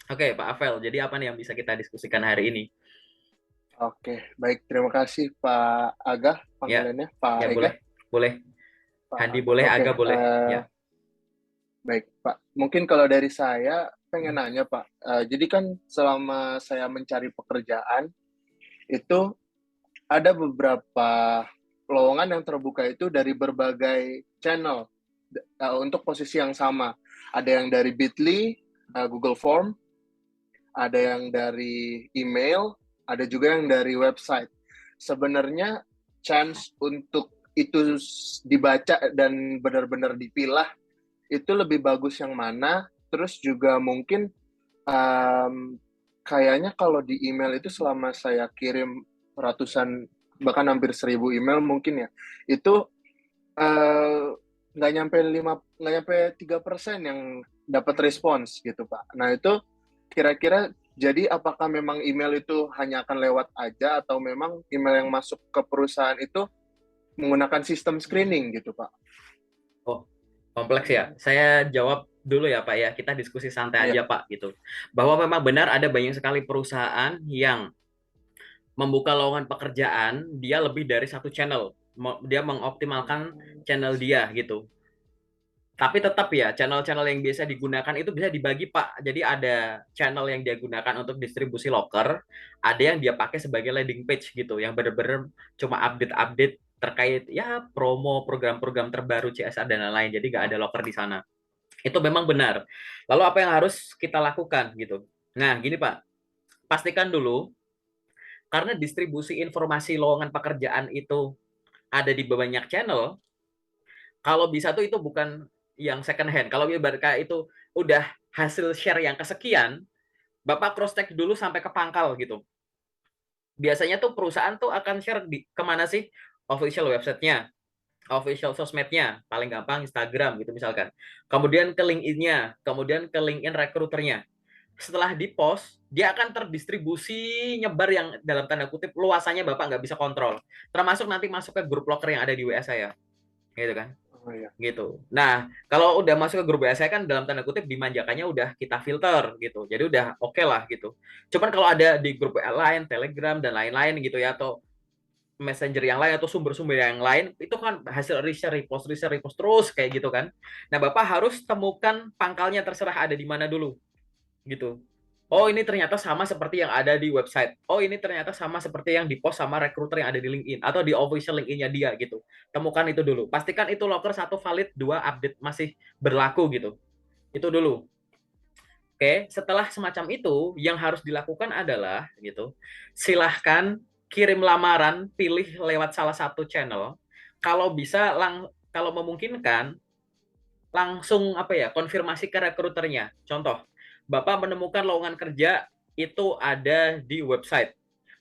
Oke, Pak Avel. Jadi apa nih yang bisa kita diskusikan hari ini? Oke, baik. Terima kasih Pak Aga, Ya, panggilannya Pak ya Ega. boleh, boleh. Pak Handi Aga. boleh, Oke, Aga boleh. Ya. baik Pak. Mungkin kalau dari saya pengen nanya Pak. Jadi kan selama saya mencari pekerjaan itu ada beberapa lowongan yang terbuka itu dari berbagai channel untuk posisi yang sama. Ada yang dari Bitly, Google Form, ada yang dari email, ada juga yang dari website. Sebenarnya chance untuk itu dibaca dan benar-benar dipilah itu lebih bagus yang mana. Terus juga mungkin um, kayaknya kalau di email itu selama saya kirim ratusan bahkan hampir 1.000 email mungkin ya itu eh, nggak nyampe 3% yang dapat respons gitu Pak. Nah itu kira-kira jadi apakah memang email itu hanya akan lewat aja atau memang email yang masuk ke perusahaan itu menggunakan sistem screening gitu Pak? Oh, kompleks ya. Saya jawab dulu ya, Pak ya. Kita diskusi santai Iya, aja, Pak, gitu. Bahwa memang benar ada banyak sekali perusahaan yang membuka lowongan pekerjaan, dia lebih dari satu channel. Dia mengoptimalkan channel dia gitu. Tapi tetap ya, channel-channel yang biasa digunakan itu bisa dibagi, Pak. Jadi ada channel yang dia gunakan untuk distribusi loker, ada yang dia pakai sebagai landing page gitu, yang benar-benar cuma update-update terkait ya promo program-program terbaru CSR dan lain-lain. Jadi nggak ada loker di sana. Itu memang benar. Lalu apa yang harus kita lakukan gitu? Nah, gini Pak, pastikan dulu karena distribusi informasi lowongan pekerjaan itu ada di banyak channel, kalau bisa tuh itu bukan yang second hand. Kalau ibarat kayak itu udah hasil share yang kesekian, Bapak cross check dulu sampai ke pangkal gitu. Biasanya tuh perusahaan tuh akan share di kemana sih? Official websitenya, official sosmednya, paling gampang Instagram gitu misalkan. Kemudian ke LinkedIn-nya, kemudian ke LinkedIn recruiter-nya. Setelah di post, dia akan terdistribusi nyebar yang dalam tanda kutip luasannya Bapak nggak bisa kontrol. Termasuk nanti masuk ke grup locker yang ada di WA saya. Gitu kan oh iya, gitu. Nah, kalau udah masuk ke grup WhatsApp kan dalam tanda kutip dimanjakannya udah kita filter gitu. Jadi udah oke lah gitu. Cuman kalau ada di grup WA lain, Telegram dan lain-lain gitu ya atau messenger yang lain atau sumber-sumber yang lain itu kan hasil research, repost terus kayak gitu kan. Nah, Bapak harus temukan pangkalnya terserah ada di mana dulu gitu. Oh, ini ternyata sama seperti yang ada di website. Oh, ini ternyata sama seperti yang di-post sama recruiter yang ada di LinkedIn atau di official LinkedIn-nya dia gitu. Temukan itu dulu. Pastikan itu locker satu valid, dua update masih berlaku gitu. Itu dulu. Oke, setelah semacam itu, yang harus dilakukan adalah gitu. Silahkan kirim lamaran, pilih lewat salah satu channel. Kalau bisa kalau memungkinkan langsung apa ya konfirmasi ke rekruternya. Contoh, Bapak menemukan lowongan kerja itu ada di website.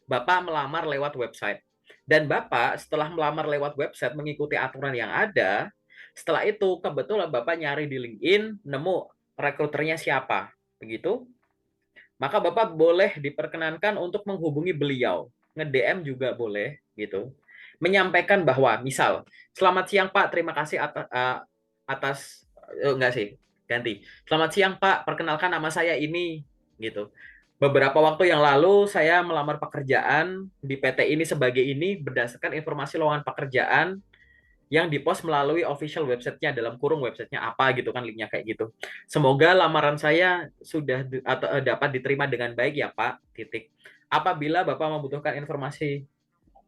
Bapak melamar lewat website. Dan Bapak setelah melamar lewat website mengikuti aturan yang ada, setelah itu kebetulan Bapak nyari di LinkedIn, nemu rekruternya siapa. Begitu, maka Bapak boleh diperkenankan untuk menghubungi beliau. Nge-DM juga boleh gitu. Menyampaikan bahwa misal, selamat siang Pak, terima kasih atas enggak sih, ganti. Selamat siang Pak, perkenalkan nama saya ini gitu. Beberapa waktu yang lalu saya melamar pekerjaan di PT ini sebagai ini berdasarkan informasi lowongan pekerjaan yang dipost melalui official websitenya dalam kurung websitenya apa gitu kan linknya kayak gitu. Semoga lamaran saya sudah atau dapat diterima dengan baik ya Pak. Titik. Apabila Bapak membutuhkan informasi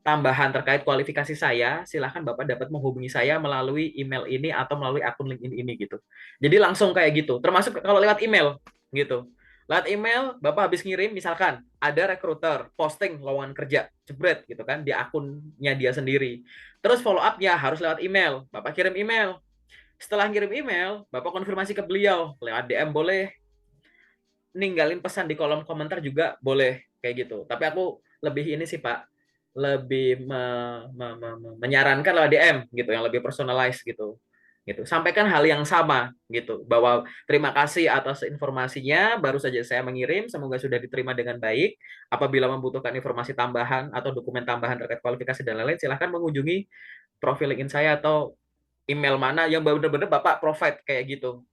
tambahan terkait kualifikasi saya, silahkan Bapak dapat menghubungi saya melalui email ini atau melalui akun LinkedIn ini gitu. Jadi langsung kayak gitu. Termasuk kalau lewat email gitu. Lewat email, Bapak habis ngirim, misalkan ada recruiter posting lowongan kerja, jebret gitu kan, di akunnya dia sendiri. Terus follow up-nya harus lewat email. Bapak kirim email. Setelah kirim email, Bapak konfirmasi ke beliau. Lewat DM boleh, ninggalin pesan di kolom komentar juga boleh kayak gitu. Tapi aku lebih ini sih Pak, lebih menyarankan lewat DM gitu, yang lebih personalized gitu. Gitu. Sampaikan hal yang sama gitu, bahwa terima kasih atas informasinya, baru saja saya mengirim, semoga sudah diterima dengan baik. Apabila membutuhkan informasi tambahan atau dokumen tambahan terkait kualifikasi dan lain-lain, silahkan mengunjungi profil LinkedIn saya atau email mana yang benar-benar Bapak provide kayak gitu.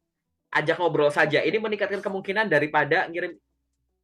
Ajak ngobrol saja. Ini meningkatkan kemungkinan daripada ngirim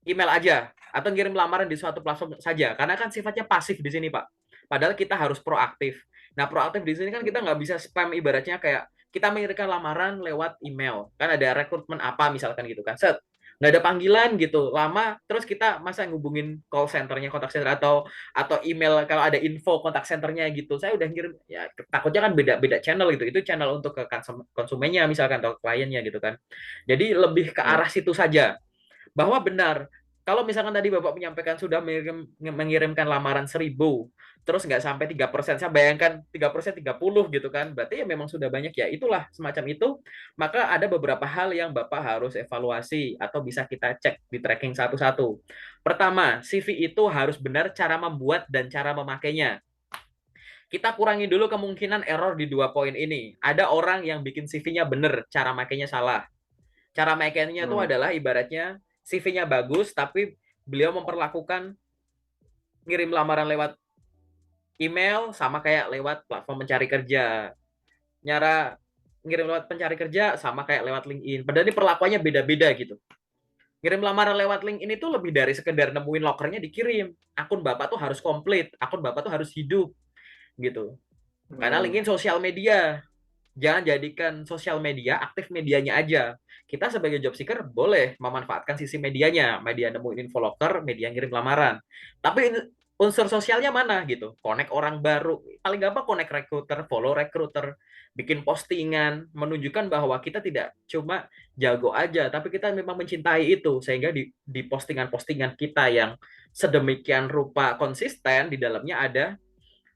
email aja atau ngirim lamaran di suatu platform saja, karena kan sifatnya pasif di sini Pak. Padahal kita harus proaktif. Nah, proaktif di sini kan kita nggak bisa spam, ibaratnya kayak kita mengirimkan lamaran lewat email, kan ada rekrutmen apa misalkan gitu kan, set nggak ada panggilan gitu lama, terus kita masa ngubungin call centernya, kontak center, atau email kalau ada info kontak centernya gitu, saya udah ngirim ya, takutnya kan beda-beda channel gitu, itu channel untuk ke konsumennya misalkan atau kliennya gitu kan. Jadi lebih ke Ya. arah situ saja, bahwa benar kalau misalkan tadi Bapak menyampaikan sudah mengirimkan lamaran 1.000, terus nggak sampai 3%, saya bayangkan 3%, 30 gitu kan, berarti ya memang sudah banyak ya, itulah semacam itu. Maka ada beberapa hal yang Bapak harus evaluasi atau bisa kita cek di tracking satu-satu. Pertama, CV itu harus benar cara membuat dan cara memakainya. Kita kurangi dulu kemungkinan error di 2 poin ini. Ada orang yang bikin CV-nya benar, cara makainya salah. Cara makainya itu Hmm. adalah ibaratnya CV-nya bagus, tapi beliau memperlakukan ngirim lamaran lewat email sama kayak lewat platform mencari kerja. Nyara ngirim lewat pencari kerja sama kayak lewat LinkedIn. Padahal ini perlakuannya beda-beda gitu. Ngirim lamaran lewat LinkedIn itu lebih dari sekedar nemuin lokernya dikirim. Akun Bapak tuh harus komplit, akun Bapak tuh harus hidup gitu. Karena Hmm. LinkedIn sosial media, jangan jadikan sosial media aktif medianya aja. Kita sebagai job seeker boleh memanfaatkan sisi medianya, media nemuin info loker, media ngirim lamaran. Tapi unsur sosialnya mana gitu? Connect orang baru. Paling gampang connect recruiter, follow recruiter, bikin postingan, menunjukkan bahwa kita tidak cuma jago aja, tapi kita memang mencintai itu, sehingga di postingan-postingan kita yang sedemikian rupa konsisten, di dalamnya ada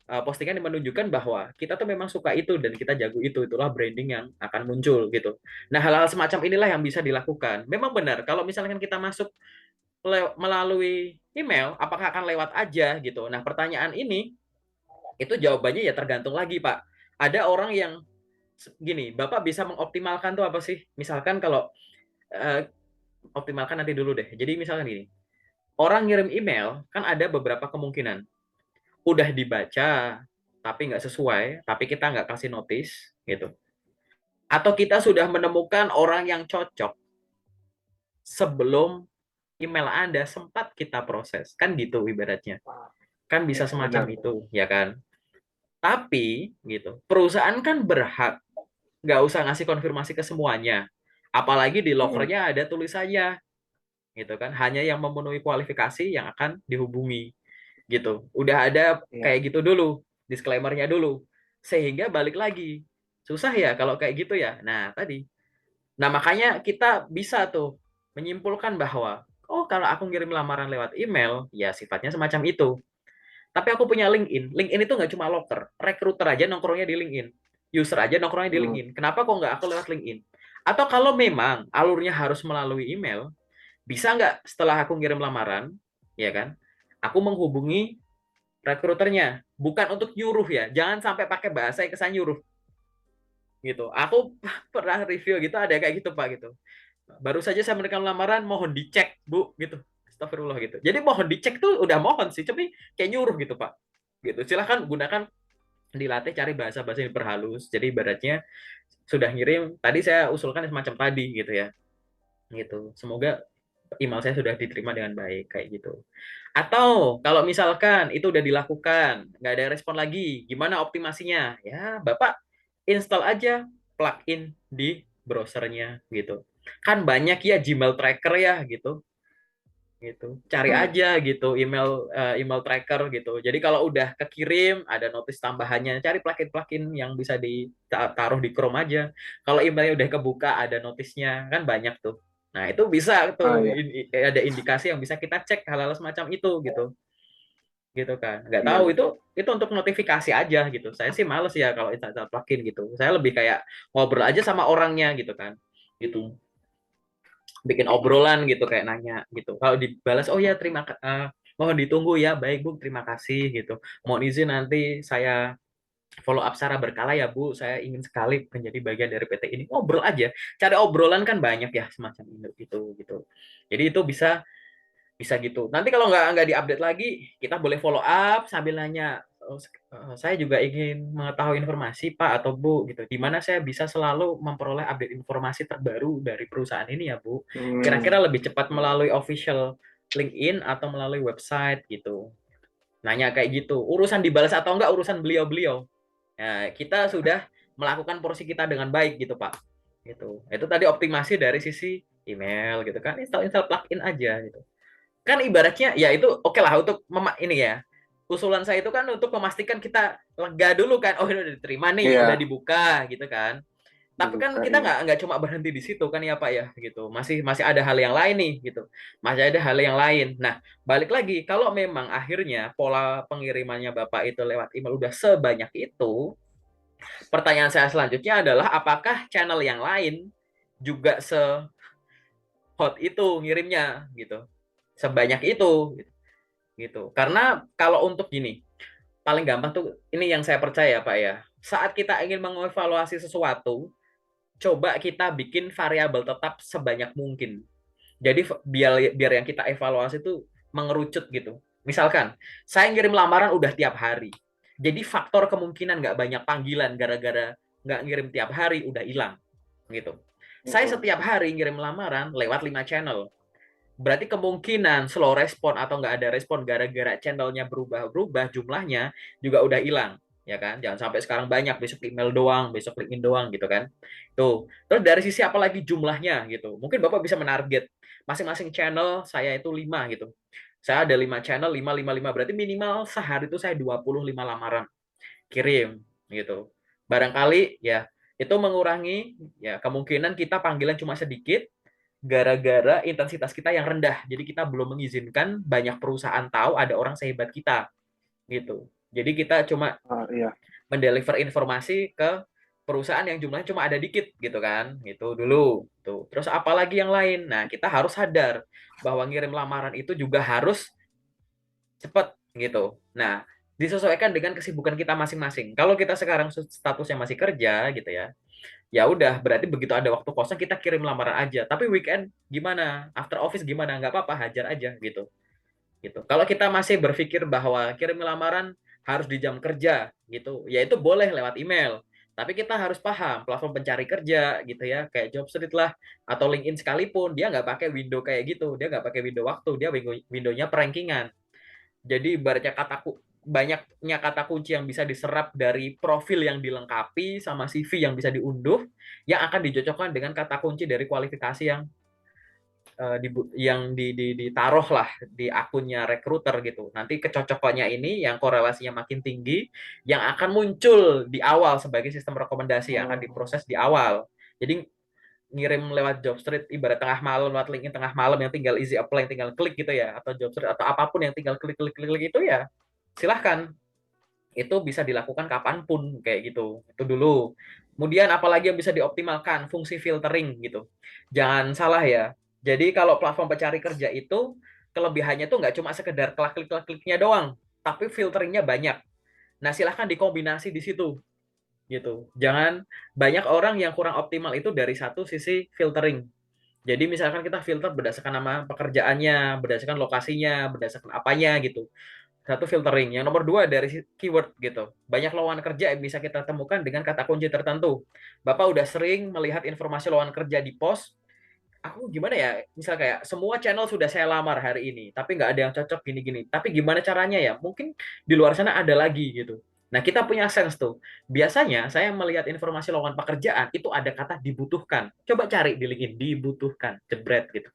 postingan yang menunjukkan bahwa kita tuh memang suka itu dan kita jago itu, itulah branding yang akan muncul gitu. Nah, hal-hal semacam inilah yang bisa dilakukan. Memang benar kalau misalkan kita masuk melalui email, apakah akan lewat aja gitu. Nah, pertanyaan ini itu jawabannya ya tergantung lagi, Pak. Ada orang yang gini, Bapak bisa mengoptimalkan tuh apa sih? Misalkan kalau uh, optimalkan nanti dulu deh. Jadi misalkan gini, orang ngirim email kan ada beberapa kemungkinan udah dibaca tapi nggak sesuai, tapi kita nggak kasih notice gitu. Atau kita sudah menemukan orang yang cocok sebelum email Anda sempat kita proses. Kan gitu ibaratnya. Kan bisa Ya, semacam benar. itu, ya kan? Tapi gitu, perusahaan kan berhak nggak usah ngasih konfirmasi ke semuanya. Apalagi di Hmm. lokernya ada tulisannya gitu kan, hanya yang memenuhi kualifikasi yang akan dihubungi gitu. Udah ada Ya. kayak gitu dulu, disclaimer-nya dulu. Sehingga balik lagi, susah ya kalau kayak gitu ya. Nah, tadi. Nah, makanya kita bisa tuh menyimpulkan bahwa, oh kalau aku ngirim lamaran lewat email, ya sifatnya semacam itu. Tapi aku punya LinkedIn. LinkedIn itu nggak cuma loker. Recruiter aja nongkrongnya di LinkedIn. User aja nongkrongnya di Hmm. LinkedIn. Kenapa kok nggak aku lewat LinkedIn? Atau kalau memang alurnya harus melalui email, bisa nggak setelah aku ngirim lamaran, ya kan? Aku menghubungi rekruternya, bukan untuk nyuruh ya, jangan sampai pakai bahasa yang kesan nyuruh gitu. Aku pernah review gitu, ada kayak gitu Pak gitu. Baru saja saya memberikan lamaran, mohon dicek Bu gitu. Astagfirullah gitu. Jadi mohon dicek tuh udah mohon sih, tapi kayak nyuruh gitu Pak. Gitu. Silahkan gunakan, dilatih cari bahasa-bahasa yang berhalus. Jadi ibaratnya sudah ngirim, tadi saya usulkan semacam tadi gitu ya. Gitu. Semoga email saya sudah diterima dengan baik kayak gitu. Atau kalau misalkan itu udah dilakukan, nggak ada respon lagi, gimana optimasinya? Ya, Bapak install aja plugin di browsernya gitu. Kan banyak ya Gmail tracker ya gitu. Gitu. Cari Hmm. aja gitu email tracker gitu. Jadi kalau udah kekirim ada notis tambahannya, cari plugin-plugin yang bisa ditaruh di Chrome aja. Kalau emailnya udah kebuka ada notisnya, kan banyak tuh. Nah, itu bisa Ah, tuh ya. ada indikasi yang bisa kita cek hal-hal semacam itu gitu. Gitu kan. Nggak Iya, tahu iya. itu untuk notifikasi aja gitu. Saya sih males ya kalau install plugin gitu. Saya lebih kayak ngobrol aja sama orangnya gitu kan. Gitu, bikin obrolan gitu kayak nanya gitu. Kalau dibalas, oh ya mohon ditunggu ya, baik Bu, terima kasih gitu. Mohon izin nanti saya follow up secara berkala ya Bu, saya ingin sekali menjadi bagian dari PT ini. Ngobrol aja, cari obrolan kan banyak ya semacam itu gitu. Jadi itu bisa bisa gitu. Nanti kalau nggak diupdate lagi, kita boleh follow up sambil nanya, "Oh, saya juga ingin mengetahui informasi Pak atau Bu gitu. Di mana saya bisa selalu memperoleh update informasi terbaru dari perusahaan ini ya Bu. Kira-kira Hmm. lebih cepat Ya. melalui official. LinkedIn atau melalui website gitu. Nanya kayak gitu. Urusan dibalas atau enggak urusan beliau-beliau. Nah, kita sudah melakukan porsi kita dengan baik gitu, Pak. Gitu. Itu tadi optimasi dari sisi email gitu kan. Install plugin aja gitu. Kan ibaratnya ya itu oke lah untuk ini ya. Usulan saya itu kan untuk memastikan kita lega dulu kan. Oh, udah diterima nih, udah Iya, dibuka gitu kan. Tapi kan dibuka kita iya. nggak cuma berhenti di situ kan ya Pak ya gitu. Masih masih ada hal yang lain nih gitu. Masih ada hal yang lain. Nah, balik lagi kalau memang akhirnya pola pengirimannya Bapak itu lewat email udah sebanyak itu, pertanyaan saya selanjutnya adalah apakah channel yang lain juga se hot itu ngirimnya gitu. Sebanyak itu gitu. Karena kalau untuk gini, paling gampang tuh ini yang saya percaya Pak ya. Saat kita ingin mengevaluasi sesuatu, coba kita bikin variabel tetap sebanyak mungkin. Jadi biar biar yang kita evaluasi itu mengerucut gitu. Misalkan saya ngirim lamaran udah tiap hari. Jadi faktor kemungkinan nggak banyak panggilan gara-gara nggak ngirim tiap hari udah hilang gitu. Saya Mm-mm. setiap hari ngirim lamaran lewat 5 channel. Berarti kemungkinan slow respon atau nggak ada respon gara-gara channelnya berubah-berubah jumlahnya juga udah hilang ya kan, jangan sampai sekarang banyak besok email doang besok LinkedIn doang gitu kan. Tuh terus dari sisi apalagi jumlahnya gitu, mungkin Bapak bisa menarget masing-masing channel saya itu 5 gitu, saya ada 5 channel 5 5 5 berarti minimal sehari itu saya 25 lamaran kirim gitu. Barangkali ya itu mengurangi ya kemungkinan kita panggilan cuma sedikit gara-gara intensitas kita yang rendah. Jadi kita belum mengizinkan banyak perusahaan tahu ada orang sehebat kita gitu. Jadi kita cuma Ah, iya. mendeliver informasi ke perusahaan yang jumlahnya cuma ada dikit gitu kan. Itu dulu. Tuh. Terus apalagi yang lain? Nah, kita harus sadar bahwa ngirim lamaran itu juga harus cepat gitu. Nah, disesuaikan dengan kesibukan kita masing-masing. Kalau kita sekarang statusnya masih kerja gitu ya udah berarti begitu ada waktu kosong kita kirim lamaran aja, tapi weekend gimana, after office gimana, nggak apa-apa hajar aja gitu gitu. Kalau kita masih berpikir bahwa kirim lamaran harus di jam kerja gitu ya itu boleh lewat email, tapi kita harus paham platform pencari kerja gitu ya kayak Jobstreet lah atau LinkedIn sekalipun dia nggak pakai window kayak gitu, dia nggak pakai window waktu, dia windownya perankingan. Jadi ibaratnya banyaknya kata kunci yang bisa diserap dari profil yang dilengkapi sama CV yang bisa diunduh yang akan dicocokkan dengan kata kunci dari kualifikasi yang ditaruh lah di akunnya recruiter gitu. Nanti kecocokannya ini yang korelasinya makin tinggi yang akan muncul di awal sebagai sistem rekomendasi yang akan Oh, diproses di awal. Jadi ngirim lewat Jobstreet ibarat tengah malam lewat LinkedIn tengah malam yang tinggal easy apply yang tinggal klik gitu ya, atau Jobstreet atau apapun yang tinggal klik klik klik, klik itu ya silahkan, itu bisa dilakukan kapanpun kayak gitu. Itu dulu. Kemudian apalagi yang bisa dioptimalkan fungsi filtering gitu, jangan salah ya. Jadi kalau platform pencari kerja itu kelebihannya tuh nggak cuma sekedar klik kliknya doang, tapi filteringnya banyak. Nah silahkan dikombinasi di situ gitu. Jangan, banyak orang yang kurang optimal itu dari satu sisi filtering. Jadi misalkan kita filter berdasarkan nama pekerjaannya, berdasarkan lokasinya, berdasarkan apanya gitu. Satu filtering. Yang nomor dua dari keyword gitu. Banyak lowongan kerja yang bisa kita temukan dengan kata kunci tertentu. Bapak udah sering melihat informasi lowongan kerja di post. Aku gimana ya? Misal kayak semua channel sudah saya lamar hari ini, tapi nggak ada yang cocok gini-gini. Tapi gimana caranya ya? Mungkin di luar sana ada lagi gitu. Nah, kita punya sense tuh. Biasanya saya melihat informasi lowongan pekerjaan itu ada kata dibutuhkan. Coba cari di LinkedIn dibutuhkan, jebret gitu.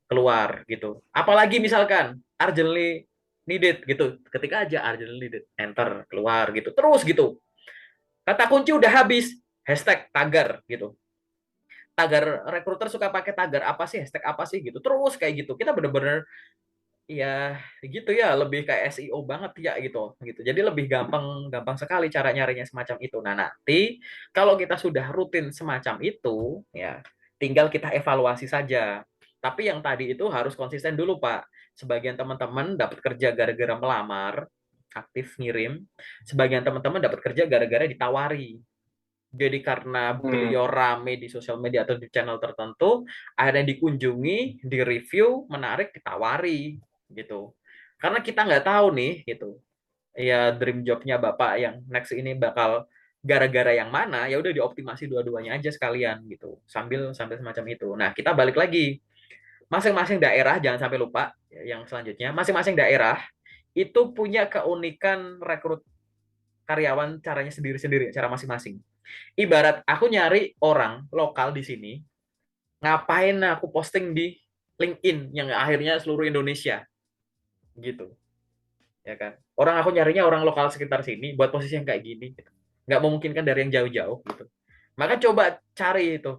Keluar gitu. Apalagi misalkan urgently needed gitu. Ketika aja urgently needed, enter, keluar gitu. Terus gitu. Kata kunci udah habis, hashtag tagar gitu. Tagar recruiter suka pakai tagar apa sih, hashtag apa sih gitu. Terus kayak gitu. Kita bener-bener ya gitu ya, lebih kayak SEO banget ya gitu. Jadi lebih gampang gampang sekali cara nyarinya semacam itu. Nah, nanti kalau kita sudah rutin semacam itu ya tinggal kita evaluasi saja. Tapi yang tadi itu harus konsisten dulu, Pak. Sebagian teman-teman dapat kerja gara-gara melamar, aktif ngirim. Sebagian teman-teman dapat kerja gara-gara ditawari. Jadi karena hmm. beliau rame di sosial media atau di channel tertentu, akhirnya dikunjungi, di-review, menarik, ditawari gitu. Karena kita nggak tahu nih gitu. Ya dream jobnya Bapak yang next ini bakal gara-gara yang mana, ya udah dioptimasi dua-duanya aja sekalian gitu. Sambil sambil semacam itu. Nah, kita balik lagi. masing-masing daerah, jangan sampai lupa yang selanjutnya, masing-masing daerah itu punya keunikan rekrut karyawan caranya sendiri-sendiri, cara masing-masing. Ibarat aku nyari orang lokal di sini, ngapain aku posting di LinkedIn yang akhirnya seluruh Indonesia gitu, ya kan? Orang aku nyarinya orang lokal sekitar sini buat posisi yang kayak gini, gitu. Nggak memungkinkan dari yang jauh-jauh gitu. Maka coba cari itu.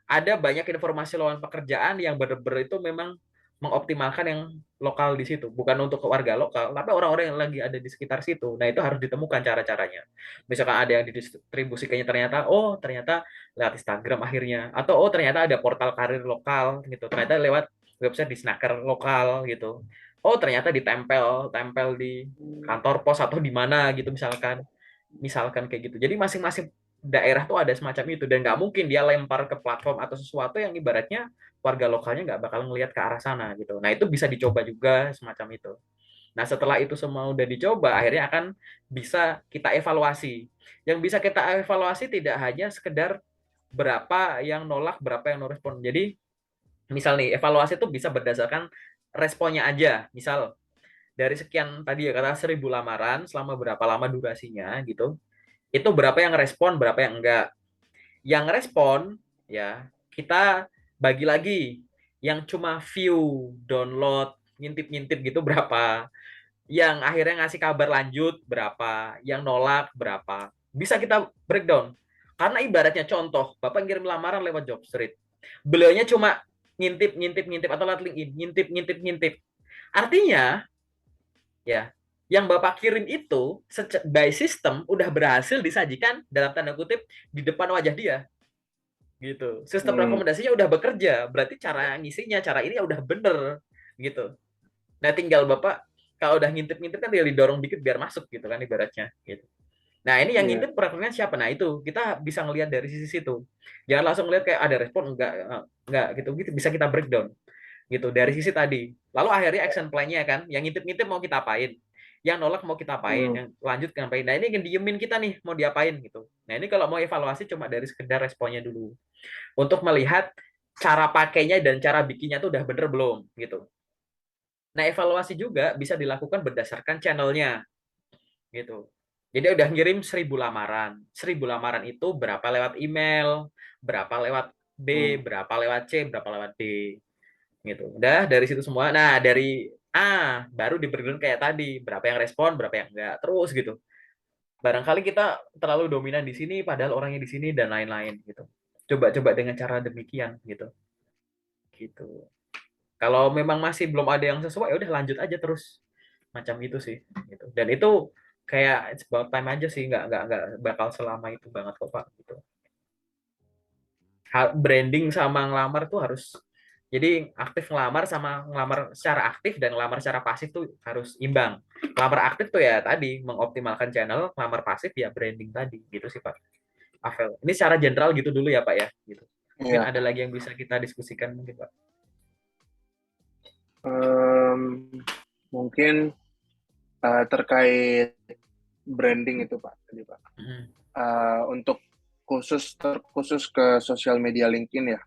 Ada banyak informasi lowongan pekerjaan yang benar-benar itu memang mengoptimalkan yang lokal di situ, bukan untuk warga lokal, tapi orang-orang yang lagi ada di sekitar situ. Nah, itu harus ditemukan cara-caranya. Misalkan ada yang didistribusikannya ternyata, oh ternyata lewat Instagram akhirnya, atau oh ternyata ada portal karir lokal gitu, ternyata lewat website di snacker lokal gitu. Oh ternyata ditempel, tempel di kantor pos atau di mana gitu misalkan kayak gitu. Jadi masing-masing daerah tuh ada semacam itu dan nggak mungkin dia lempar ke platform atau sesuatu yang ibaratnya warga lokalnya nggak bakal ngelihat ke arah sana gitu. Nah itu bisa dicoba juga semacam itu. Nah setelah itu semua udah dicoba, akhirnya akan bisa kita evaluasi. Yang bisa kita evaluasi tidak hanya sekedar berapa yang nolak, berapa yang no respon. Jadi misal nih evaluasi itu bisa berdasarkan responnya aja. Misal dari sekian tadi ya kata 1.000 lamaran selama berapa lama durasinya gitu itu berapa yang respon, berapa yang enggak. Yang respon, ya, kita bagi lagi. Yang cuma view, download, ngintip-ngintip gitu berapa. Yang akhirnya ngasih kabar lanjut berapa. Yang nolak berapa. Bisa kita breakdown. Karena ibaratnya contoh, Bapak ngirim lamaran lewat Jobstreet. Beliaunya cuma ngintip, ngintip, ngintip, atau lewat LinkedIn, ngintip, ngintip, ngintip. Artinya, ya yang Bapak kirim itu by system udah berhasil disajikan dalam tanda kutip di depan wajah dia gitu. Sistem Hmm. rekomendasinya udah bekerja, berarti cara ngisinya, cara ini udah bener gitu. Nah, tinggal Bapak kalau udah ngintip-ngintip kan tinggal didorong dikit biar masuk gitu kan ibaratnya gitu. Nah, ini yang Iya. ngintip perekonomian siapa? Nah, itu kita bisa ngelihat dari sisi situ. Jangan langsung ngelihat kayak ada respon enggak gitu gitu bisa kita breakdown gitu dari sisi tadi. Lalu akhirnya action plan-nya kan, yang ngintip-ngintip mau kita apain, yang nolak mau kita apain, Hmm. yang lanjut ngapain. Nah ini yang diemin kita nih mau diapain gitu. Nah ini kalau mau evaluasi cuma dari sekedar responnya dulu untuk melihat cara pakainya dan cara bikinnya tuh udah bener belum gitu. Nah evaluasi juga bisa dilakukan berdasarkan channelnya gitu. Jadi udah ngirim 1.000 lamaran, 1.000 lamaran itu berapa lewat email, berapa lewat B, Hmm. berapa lewat C, berapa lewat D gitu. Udah dari situ semua. Nah, dari A baru di breakdown kayak tadi, berapa yang respon, berapa yang enggak. Terus gitu. Barangkali kita terlalu dominan di sini padahal orangnya di sini dan lain-lain gitu. Coba-coba dengan cara demikian gitu. Gitu. Kalau memang masih belum ada yang sesuai, ya udah lanjut aja terus. Macam itu sih gitu. Dan itu kayak it's about time aja sih, nggak bakal selama itu banget kok Pak gitu. Branding sama ngelamar tuh harus jadi aktif ngelamar sama ngelamar secara aktif dan ngelamar secara pasif tuh harus imbang. Ngelamar aktif tuh ya tadi mengoptimalkan channel, ngelamar pasif ya branding tadi gitu sih Pak. Avel. Ini secara general gitu dulu ya Pak ya gitu. Mungkin Iya. ada lagi yang bisa kita diskusikan mungkin Pak. Em, Mungkin terkait branding itu Pak tadi Pak. Hmm. Untuk terkhusus ke sosial media LinkedIn ya.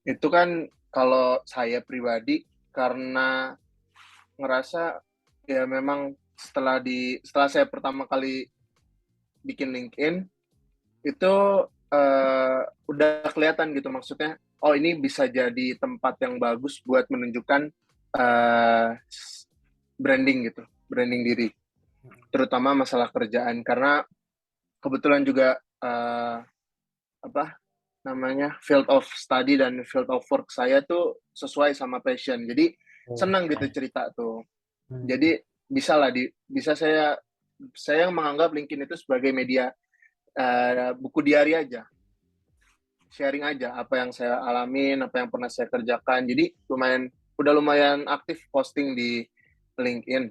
Itu kan kalau saya pribadi karena ngerasa ya memang setelah saya pertama kali bikin LinkedIn itu udah kelihatan gitu maksudnya oh ini bisa jadi tempat yang bagus buat menunjukkan uh, branding diri terutama masalah kerjaan karena kebetulan juga apa namanya field of study dan field of work saya tuh sesuai sama passion jadi Oh, senang gitu keren. cerita tuh Hmm. jadi bisa saya menganggap LinkedIn itu sebagai media buku diary aja sharing aja apa yang saya alamin, apa yang pernah saya kerjakan. Jadi udah lumayan aktif posting di LinkedIn.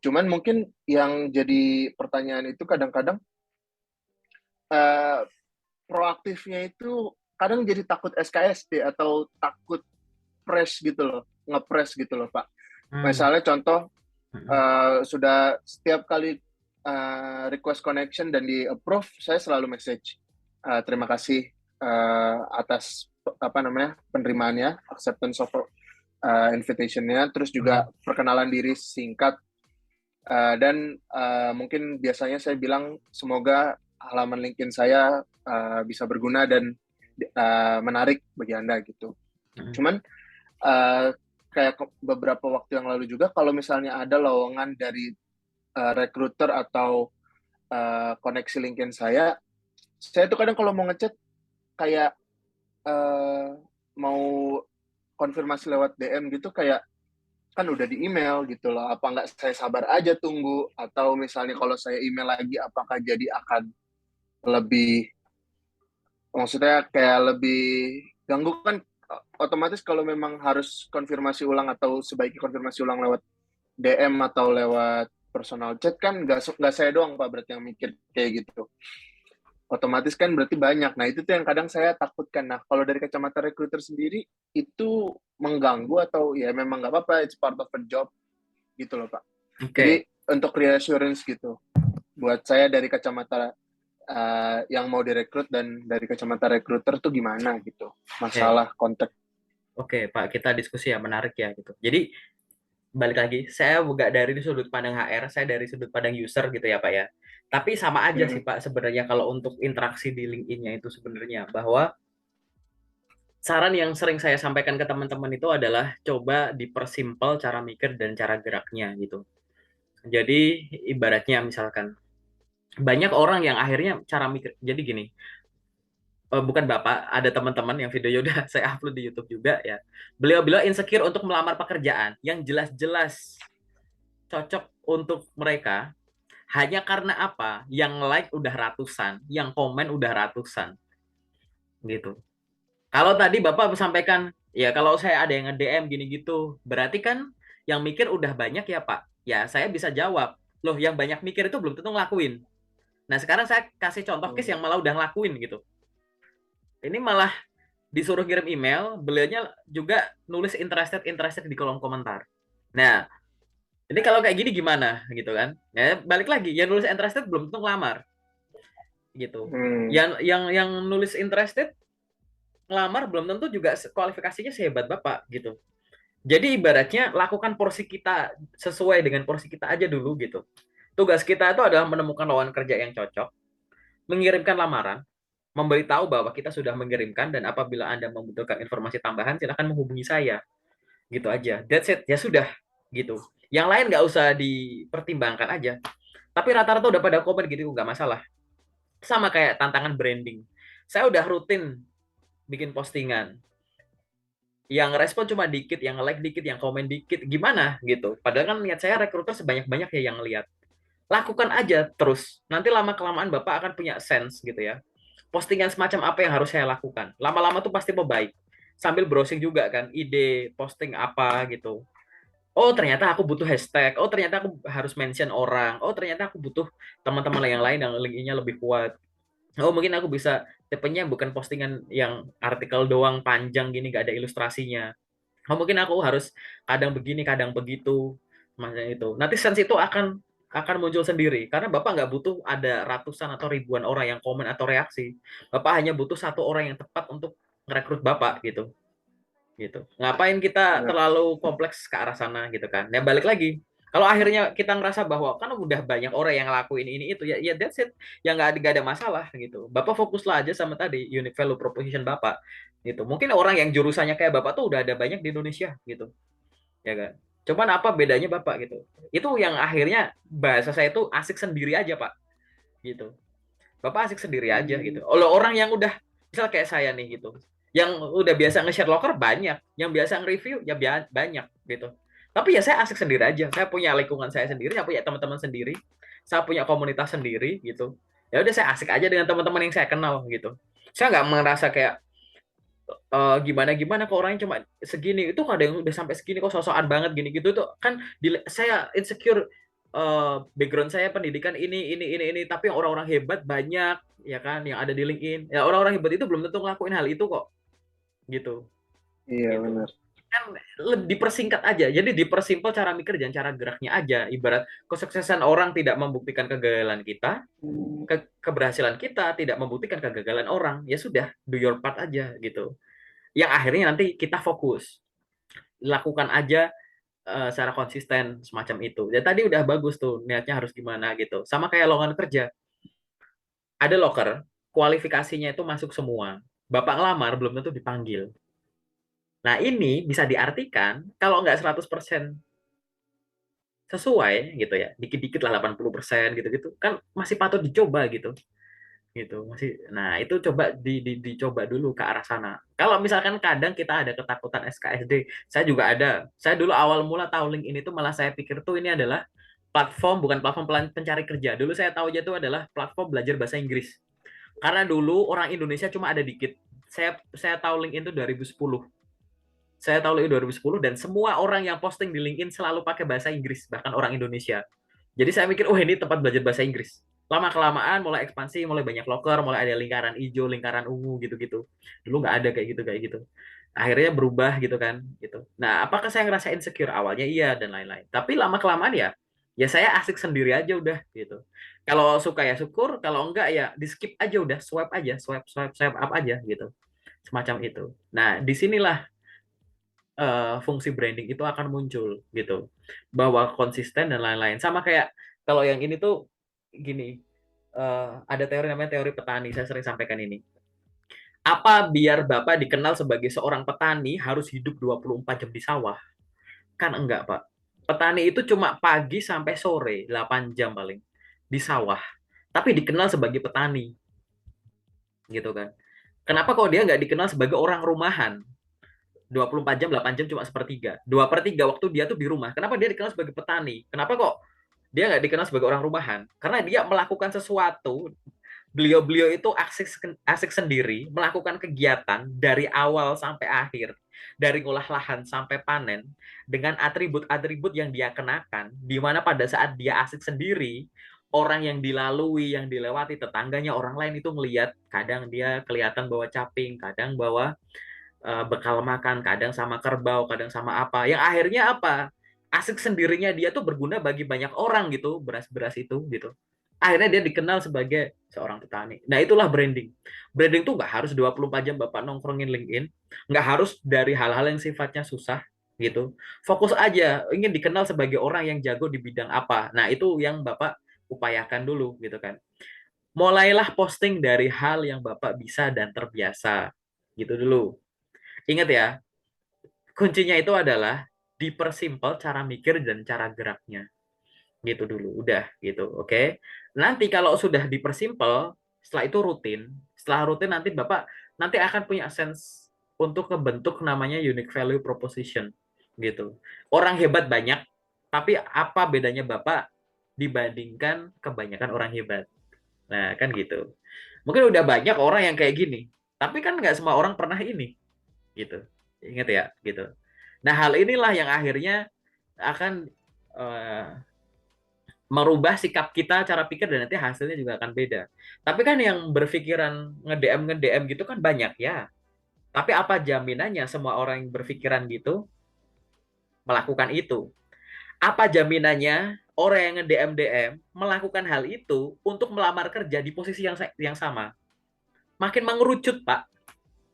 Cuman mungkin yang jadi pertanyaan itu kadang-kadang uh, proaktifnya itu kadang jadi takut SKSD atau takut press gitu loh, ngepress gitu loh Pak. Hmm. Misalnya contoh Hmm. sudah setiap kali request connection dan di approve, saya selalu message terima kasih atas apa namanya penerimaannya, acceptance of invitation-nya, terus juga perkenalan diri singkat, dan mungkin biasanya saya bilang semoga halaman LinkedIn saya bisa berguna dan menarik bagi Anda gitu. Cuman kayak beberapa waktu yang lalu juga, kalau misalnya ada lowongan dari recruiter atau koneksi LinkedIn saya tuh kadang kalau mau ngechat kayak mau konfirmasi lewat DM gitu, kayak kan udah di email gitu loh, apa nggak saya sabar aja tunggu, atau misalnya kalau saya email lagi apakah jadi akan lebih, maksudnya kayak lebih ganggu kan, otomatis kalau memang harus konfirmasi ulang atau sebaiknya konfirmasi ulang lewat DM atau lewat personal chat kan nggak saya doang Pak berarti yang mikir kayak gitu. Otomatis kan berarti banyak. Nah, itu tuh yang kadang saya takutkan. Nah, kalau dari kacamata recruiter sendiri, itu mengganggu atau ya memang nggak apa-apa, it's part of a job, gitu loh, Pak. Jadi, untuk reassurance gitu, buat saya dari kacamata yang mau direkrut dan dari kacamata recruiter tuh gimana gitu, masalah kontak. Oke, Pak, kita diskusi ya, menarik ya gitu. Jadi, balik lagi, saya buka dari sudut pandang HR, saya dari sudut pandang user gitu ya Pak ya. Tapi sama aja sih Pak sebenarnya kalau untuk interaksi di LinkedIn-nya itu sebenarnya, bahwa saran yang sering saya sampaikan ke teman-teman itu adalah coba dipersimpel cara mikir dan cara geraknya gitu. Jadi ibaratnya misalkan banyak orang yang akhirnya cara mikir, jadi gini, bukan Bapak, ada teman-teman yang videonya udah saya upload di YouTube juga ya. Beliau-beliau insecure untuk melamar pekerjaan yang jelas-jelas cocok untuk mereka hanya karena apa? Yang like udah ratusan, yang komen udah ratusan, gitu. Kalau tadi Bapak sampaikan, ya kalau saya ada yang nge-DM gini gitu, berarti kan yang mikir udah banyak ya Pak. Ya saya bisa jawab, loh yang banyak mikir itu belum tentu ngelakuin. Nah sekarang saya kasih contoh case yang malah udah ngelakuin gitu. Ini malah disuruh kirim email, beliaunya juga nulis interested di kolom komentar. Nah, ini kalau kayak gini gimana gitu kan? Ya balik lagi, yang nulis interested belum tentu ngelamar gitu. Yang nulis interested ngelamar belum tentu juga kualifikasinya sehebat Bapak gitu. Jadi ibaratnya lakukan porsi kita sesuai dengan porsi kita aja dulu gitu. Tugas kita itu adalah menemukan lawan kerja yang cocok, mengirimkan lamaran, memberitahu bahwa kita sudah mengirimkan dan apabila Anda membutuhkan informasi tambahan silakan menghubungi saya. Gitu aja. That's it. Ya sudah gitu. Yang lain nggak usah dipertimbangkan aja. Tapi rata-rata udah pada komen gitu nggak masalah. Sama kayak tantangan branding. Saya udah rutin bikin postingan. Yang respon cuma dikit, yang like dikit, yang komen dikit. Gimana gitu. Padahal kan niat saya rekruter sebanyak-banyak ya yang lihat. Lakukan aja terus. Nanti lama-kelamaan Bapak akan punya sense gitu ya. Postingan semacam apa yang harus saya lakukan. Lama-lama tuh pasti membaik. Sambil browsing juga kan, ide posting apa gitu. Oh ternyata aku butuh hashtag. Oh ternyata aku harus mention orang. Oh ternyata aku butuh teman-teman yang lain yang linknya lebih kuat. Oh mungkin aku bisa tipenya bukan postingan yang artikel doang panjang gini gak ada ilustrasinya. Oh mungkin aku harus kadang begini kadang begitu macam itu. Nanti sense itu akan muncul sendiri karena Bapak nggak butuh ada ratusan atau ribuan orang yang komen atau reaksi. Bapak hanya butuh satu orang yang tepat untuk merekrut Bapak gitu. Gitu. Ngapain kita terlalu kompleks ke arah sana gitu kan. Ya balik lagi. Kalau akhirnya kita ngerasa bahwa kan udah banyak orang yang ngelakuin ini itu ya that's it. Ya nggak ada masalah gitu. Bapak fokuslah aja sama tadi unique value proposition Bapak gitu. Mungkin orang yang jurusannya kayak Bapak tuh udah ada banyak di Indonesia gitu. Ya kan. Cuman apa bedanya Bapak gitu. Itu yang akhirnya bahasa saya itu asik sendiri aja Pak gitu. Bapak asik sendiri aja gitu. Oleh orang yang udah misal kayak saya nih gitu, yang udah biasa nge-share locker banyak, yang biasa nge-review ya banyak gitu. Tapi ya saya asik sendiri aja. Saya punya lingkungan saya sendiri, saya punya teman-teman sendiri, saya punya komunitas sendiri gitu. Ya udah saya asik aja dengan teman-teman yang saya kenal gitu. Saya nggak merasa kayak gimana kok orangnya cuma segini itu ada yang udah sampai segini kok sosokan banget gini gitu tuh kan saya insecure background saya pendidikan ini tapi orang-orang hebat banyak ya kan yang ada di LinkedIn ya orang-orang hebat itu belum tentu ngelakuin hal itu kok gitu Iya gitu benar. kan dipersingkat aja jadi dipersimpel cara mikir dan cara geraknya aja ibarat kesuksesan orang tidak membuktikan kegagalan kita keberhasilan kita tidak membuktikan kegagalan orang ya sudah do your part aja gitu yang akhirnya nanti kita fokus lakukan aja secara konsisten semacam itu. Ya tadi udah bagus tuh niatnya harus gimana gitu. Sama kayak lowongan kerja. Ada loker, kualifikasinya itu masuk semua. Bapak ngelamar belum tentu dipanggil. Nah, ini bisa diartikan kalau nggak 100% sesuai gitu ya, dikit-dikit lah 80% gitu-gitu, kan masih patut dicoba gitu. Gitu masih. Nah, itu coba dicoba dulu ke arah sana. Kalau misalkan kadang kita ada ketakutan SKSD, saya juga ada. Saya dulu awal mula tahu link ini tuh malah saya pikir tuh ini adalah platform, bukan platform pencari kerja. Dulu saya tahu aja tuh adalah platform belajar bahasa Inggris. Karena dulu orang Indonesia cuma ada dikit. Saya tahu LinkedIn itu 2010. Saya tahu LinkedIn 2010 dan semua orang yang posting di LinkedIn selalu pakai bahasa Inggris, bahkan orang Indonesia. Jadi saya mikir, oh ini tempat belajar bahasa Inggris. Lama-kelamaan mulai ekspansi, mulai banyak loker, mulai ada lingkaran hijau, lingkaran ungu gitu-gitu. Dulu nggak ada kayak gitu. Akhirnya berubah gitu kan, gitu. Nah, apakah saya ngerasa insecure awalnya? Iya dan lain-lain. Tapi lama-kelamaan ya saya asik sendiri aja udah gitu. Kalau suka ya syukur, kalau enggak ya di skip aja udah, swipe aja, swipe up aja gitu. Semacam itu. Nah, disinilah fungsi branding itu akan muncul gitu, bahwa konsisten dan lain-lain. Sama kayak kalau yang ini tuh gini, ada teori namanya teori petani, saya sering sampaikan ini. Apa biar Bapak dikenal sebagai seorang petani harus hidup 24 jam di sawah? Kan enggak, Pak. Petani itu cuma pagi sampai sore 8 jam paling di sawah, tapi dikenal sebagai petani gitu kan. Kenapa kok dia nggak dikenal sebagai orang rumahan? 24 jam, 8 jam cuma sepertiga. 2/3 waktu dia tuh di rumah. Kenapa dia dikenal sebagai petani? Kenapa kok dia nggak dikenal sebagai orang rumahan? Karena dia melakukan sesuatu, beliau-beliau itu asik sendiri, melakukan kegiatan dari awal sampai akhir. Dari ngolah lahan sampai panen, dengan atribut-atribut yang dia kenakan, di mana pada saat dia asik sendiri, orang yang dilalui, yang dilewati tetangganya, orang lain itu ngelihat, kadang dia kelihatan bawa caping, kadang bawa bekal makan, kadang sama kerbau, kadang sama apa. Yang akhirnya apa? Asik sendirinya dia tuh berguna bagi banyak orang gitu, beras-beras itu gitu. Akhirnya dia dikenal sebagai seorang petani. Nah, itulah branding. Branding tuh nggak harus 24 jam Bapak nongkrongin LinkedIn, nggak harus dari hal-hal yang sifatnya susah gitu. Fokus aja, ingin dikenal sebagai orang yang jago di bidang apa. Nah, itu yang Bapak upayakan dulu gitu kan. Mulailah posting dari hal yang Bapak bisa dan terbiasa. Gitu dulu. Ingat ya, kuncinya itu adalah dipersimpel cara mikir dan cara geraknya. Gitu dulu, udah gitu, oke. Nanti kalau sudah dipersimpel, setelah itu rutin. Setelah rutin nanti Bapak nanti akan punya sense untuk membentuk namanya unique value proposition gitu. Orang hebat banyak, tapi apa bedanya Bapak dibandingkan kebanyakan orang hebat? Nah, kan gitu. Mungkin udah banyak orang yang kayak gini, tapi kan nggak semua orang pernah ini, gitu. Ingat ya, gitu. Nah, hal inilah yang akhirnya akan merubah sikap kita, cara pikir, dan nanti hasilnya juga akan beda. Tapi kan yang berpikiran nge-DM gitu kan banyak ya. Tapi apa jaminannya semua orang yang berpikiran gitu melakukan itu? Apa jaminannya orang yang nge-DM melakukan hal itu untuk melamar kerja di posisi yang sama? Makin mengerucut, Pak,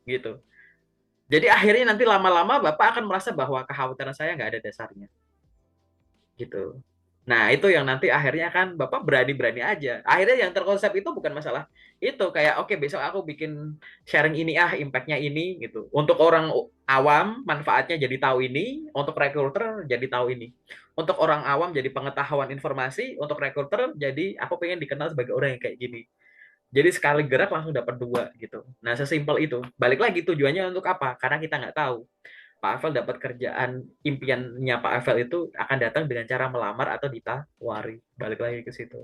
gitu. Jadi akhirnya nanti lama-lama Bapak akan merasa bahwa kekhawatiran saya nggak ada dasarnya. Gitu. Nah, itu yang nanti akhirnya kan Bapak berani-berani aja. Akhirnya yang terkonsep itu bukan masalah itu kayak oke besok aku bikin sharing ini impact-nya ini gitu. Untuk orang awam manfaatnya jadi tahu ini, untuk recruiter jadi tahu ini. Untuk orang awam jadi pengetahuan informasi, untuk recruiter jadi aku pengen dikenal sebagai orang yang kayak gini. Jadi sekali gerak langsung dapat dua gitu. Nah, sesimpel itu. Balik lagi tujuannya untuk apa? Karena kita nggak tahu. Pak Avel dapat kerjaan impiannya Pak Avel itu akan datang dengan cara melamar atau ditawari. Balik lagi ke situ.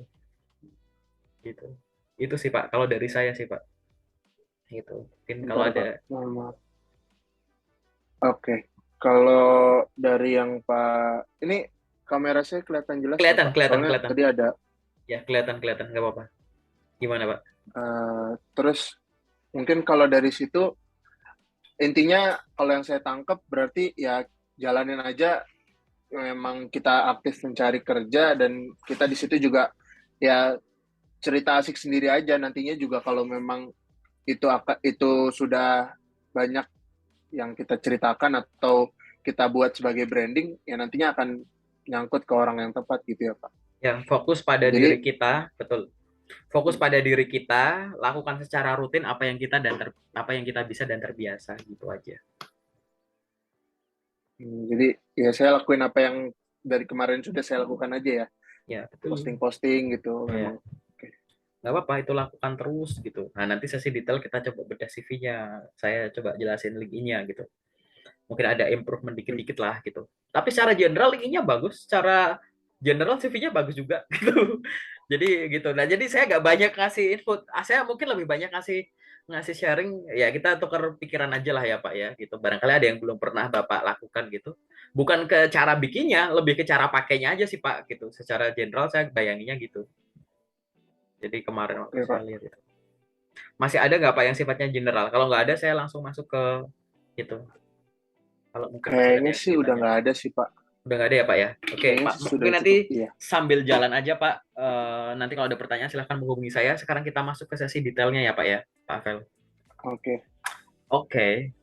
Gitu. Itu sih Pak, kalau dari saya sih Pak. Itu. Mungkin kalau Bentar, ada. Pak. Mohon maaf. Oke. Kalau dari yang Pak, ini kamera saya kelihatan jelas nggak, Kelihatan, Pak? kelihatan, Soalnya kelihatan. tadi ada. Ya, kelihatan, kelihatan. Nggak apa-apa. Gimana Pak? Terus mungkin kalau dari situ intinya kalau yang saya tangkap berarti ya jalanin aja. Memang kita aktif mencari kerja dan kita di situ juga ya cerita asik sendiri aja. Nantinya juga kalau memang itu sudah banyak yang kita ceritakan atau kita buat sebagai branding, ya nantinya akan nyangkut ke orang yang tepat gitu ya Pak. Yang fokus pada diri Jadi kita, betul. Fokus pada diri kita, lakukan secara rutin apa yang kita apa yang kita bisa dan terbiasa gitu aja. jadi ya saya lakuin apa yang dari kemarin sudah saya lakukan aja ya. Ya, betul. Posting-posting gitu Ya. memang. Nggak apa-apa, itu lakukan terus gitu. Nah, nanti sesi detail kita coba bedah CV-nya. Saya coba jelasin LinkedIn-nya gitu. Mungkin ada improvement dikit-dikit lah gitu. Tapi secara general LinkedIn-nya bagus, secara general CV-nya bagus juga gitu. Jadi gitu. Nah, jadi saya nggak banyak ngasih input. Saya mungkin lebih banyak ngasih sharing, ya kita tukar pikiran aja lah ya Pak ya gitu. Barangkali ada yang belum pernah Bapak lakukan gitu. Bukan ke cara bikinnya, lebih ke cara pakainya aja sih Pak gitu. Secara general saya bayanginnya gitu. Jadi kemarin waktu Oke saya Pak. lihat itu. Masih ada nggak Pak yang sifatnya general? Kalau nggak ada, saya langsung masuk ke itu. Kalau mungkin masih ada Kayaknya yang sih udah ditanya. nggak ada sih Pak. Udah nggak ada ya Pak ya? Oke Kayaknya Pak, sih sudah mungkin nanti cukup. Iya. sambil jalan aja Pak. Nanti kalau ada pertanyaan silahkan menghubungi saya. Sekarang kita masuk ke sesi detailnya ya Pak ya, Pak Avel. Oke. Oke.